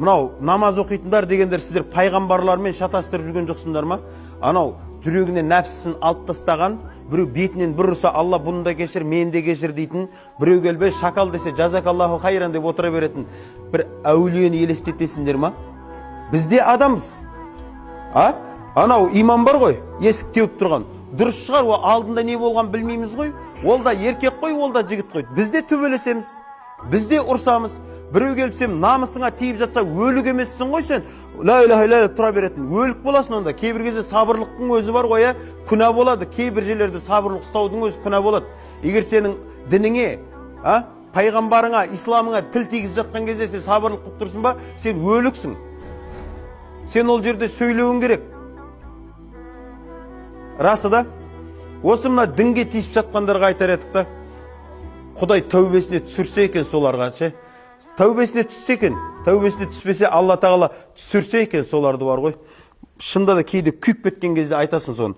мынау намаз оқитындар дегендер сіздер пайғамбарлармен шатастырып жүрген жоқсыңдар ма? Анау жүрегіне нәпсісін алып тастаған, біреу бетінен бір ұрса Алла бұны да кешір, мені де кешір дейтін, біреу келбей шакал десе жазакаллаху хайран деп отыра беретін бір әулиені елестетесіңдер ма? Бізде адамбыз. Анау имам бар ғой, есік теуіп тұрған. Дұрыс шығар, ол алдында не болған білмейміз ғой. Ол да еркек қой, ол да жігіт қой. Бізде төбелесеміз, бізде ұрсамыз. Біреу келіпсем, намысыңа тиіп жатса, өлік емессің ғой сен. Ла иляха илля тұра беретін. Өлік боласың онда. Кейбір кезде сабырлықтың өзі бар ғой, күнә болады. Кейбір жерлерде сабырлық ұстаудың өзі күнә болады. Егер сенің дініңе, пайғамбарыңа, исламыңа тіл тигізіп жатқан кезде сен сабырлық қылып тұрсың ба, сен өліксің. Сен ол жерде сөйлеуің керек. Расы да, осы мына дінге тиісіп жатқандарға айтар едік та, Құдай тәубесіне түсірсе екен соларға, тәубесіне түссе екен, тәубесіне түспесе Алла тағала түсірсе екен соларды бар ғой. Шында да кейде күйіп кеткен кезде айтасың соны.